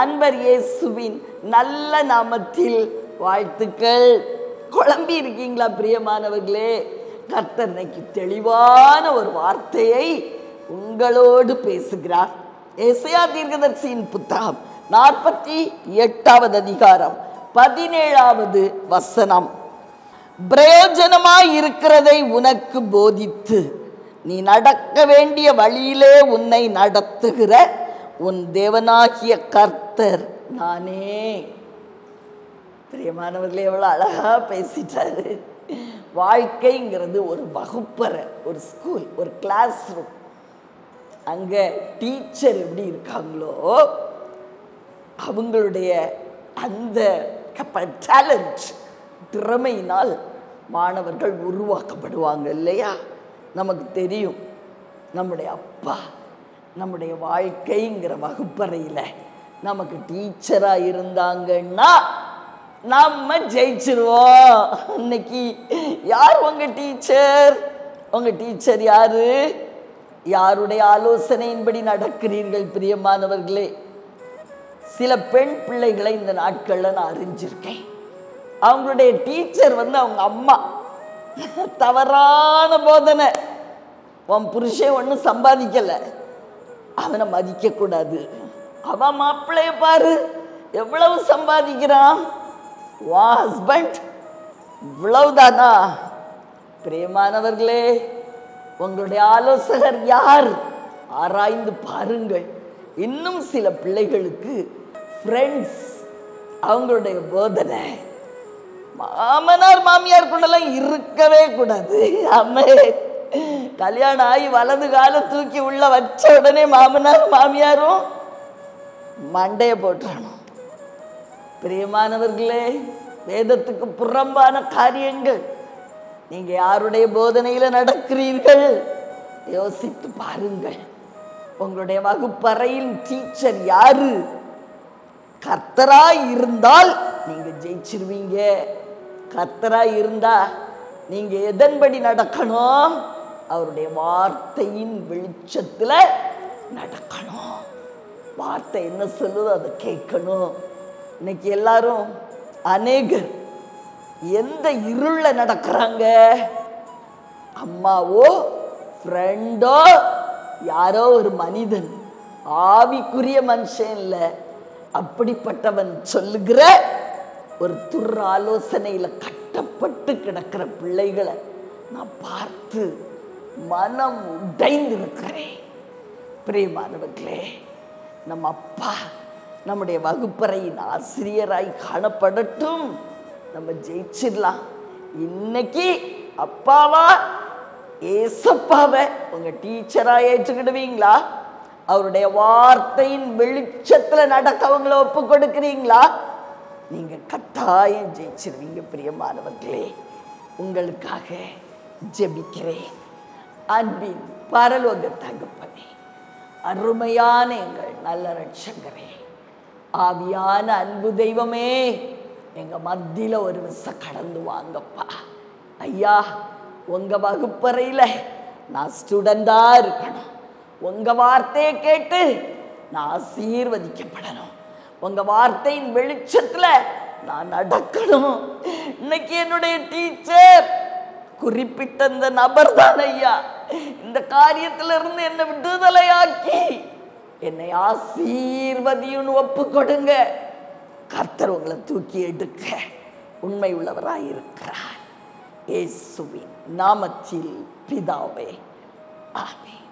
அன்பர் இயேசுவின் நல்ல நாமத்தில் வாழ்த்துக்கள். குழம்பி இருக்கீங்களா பிரியமானவர்களே? கர்த்தர் இன்னைக்கு தெளிவான ஒரு வார்த்தையை உங்களோடு பேசுகிறார். எசேயா தீர்க்கதரிசியின் புத்தகம் 48வது அதிகாரம் 17வது வசனம். பிரயோஜனமாய் இருக்கிறதை உனக்கு போதித்து நீ நடக்க வேண்டிய வழியிலே உன்னை நடத்துகிற உன் தேவனாகிய கர்த்தர் நானே. பிரியமானவர்களே, எவ்வளவு அழகா பேசிட்டாரு. வாழ்க்கைங்கிறது ஒரு வகுப்பறை, ஒரு ஸ்கூல், ஒரு கிளாஸ் ரூம். அங்க டீச்சர் எப்படி இருக்காங்களோ அவங்களுடைய அந்த டேலண்ட், திறமையினால் மாணவர்கள் உருவாக்கப்படுவாங்க இல்லையா? நமக்கு தெரியும், நம்முடைய அப்பா நம்முடைய வாழ்க்கைங்கிற வகுப்பறையில் நமக்கு டீச்சராக இருந்தாங்கன்னா நம்ம ஜெயிச்சிருவோம். இன்னைக்கு யார் உங்க டீச்சர்? உங்க டீச்சர் யாரு? யாருடைய ஆலோசனையின்படி நடக்கிறீர்கள்? பிரியமானவர்களே, சில பெண் பிள்ளைகளை இந்த நாட்கள்ல நான் அறிஞ்சிருக்கேன். அவங்களுடைய டீச்சர் அவங்க அம்மா. தவறான போதனை. உன் புருஷன் ஒன்றும் சம்பாதிக்கல, அவனை மதிக்க கூடாது. அவன் மாப்பிள்ளைய பாரு எவ்வளவு சம்பாதிக்கிறான், உன் ஹஸ்பண்ட் இவ்வளவுதானா? பிரியமானவர்களே, உங்களுடைய ஆலோசகர் யார்? ஆராய்ந்து பாருங்கள். இன்னும் சில பிள்ளைகளுக்கு ஃப்ரெண்ட்ஸ், அவங்களுடைய போதனை மாமனார் மாமியார் கூடலாம் இருக்கவே கூடாது. அம்மே, கல்யாணம் ஆகி வலது காலம் தூக்கி உள்ள வச்ச உடனே மாமனார் மாமியாரும் மண்டைய போட்டுறணும். பிரியமானவர்களே, வேதத்துக்கு புறம்பான காரியங்கள். நீங்க யாருடைய போதனையில நடக்கிறீர்கள்? யோசித்து பாருங்கள். உங்களுடைய வகுப்பறையில் டீச்சர் யாரு? கர்த்தராய் இருந்தால் நீங்க ஜெயிச்சிருவீங்க. கர்த்தராய் இருந்தா நீங்க எதன்படி நடக்கணும்? அவருடைய வார்த்தையின் வெளிச்சத்துல நடக்கணும். வார்த்தை என்ன சொல்லுதோ அதை கேட்கணும். இன்னைக்கு எல்லாரும், அநேகர் எந்த இருள நடக்கிறாங்க? அம்மாவோ ஃப்ரெண்டோ யாரோ ஒரு மனிதன், ஆவிக்குரிய மனுஷன் இல்லை, அப்படிப்பட்டவன் சொல்லுகிற ஒரு துர் ஆலோசனையில கட்டப்பட்டு கிடக்கிற பிள்ளைகளை நான் பார்த்து மனம் உடைந்திருக்கிறேன். பிரியமானவர்களே, நம்ம அப்பா நம்முடைய வகுப்பறையின் ஆசிரியராய் காணப்படட்டும். நம்ம ஜெயிச்சிடலாம். இன்னைக்கு அப்பாவா ஏசப்பாவை உங்க டீச்சரா ஏற்றுக்கிடுவீங்களா? அவருடைய வார்த்தையின் வெளிச்சத்துல நடக்க அவங்களை ஒப்பு கொடுக்கிறீங்களா? நீங்க கட்டாயம் ஜெயிச்சிருவீங்க. பிரியமானவர்களே, உங்களுக்காக ஜெபிக்கிறேன். அன்பின் பரலோக தகப்பனே, அருமையான எங்கள் நல்ல ரட்சகரே, ஆவியான அன்பு தெய்வமே, எங்க மத்தியில ஒரு விசை கடந்து வாங்கப்பா. ஐயா, உங்க வகுப்பறையில நான் ஸ்டூடெண்டா இருக்கணும். உங்க வார்த்தையை கேட்டு நான் ஆசீர்வதிக்கப்படணும். உங்க வார்த்தையின் வெளிச்சத்துல நான் நடக்கணும். இன்னைக்கு என்னுடைய டீச்சர் குறிப்பிட்ட இந்த நபர் தான் ஐயா. இந்த காரியத்திலிருந்து என்னை விடுதலையாக்கி என்னை ஆசீர்வதியும் ஒப்பு கொடுங்க. கர்த்தர் உங்களை தூக்கி எடுக்க உண்மை உள்ளவராயிருக்கிறார். இயேசுவின் நாமத்தில் பிதாவே, ஆமென்.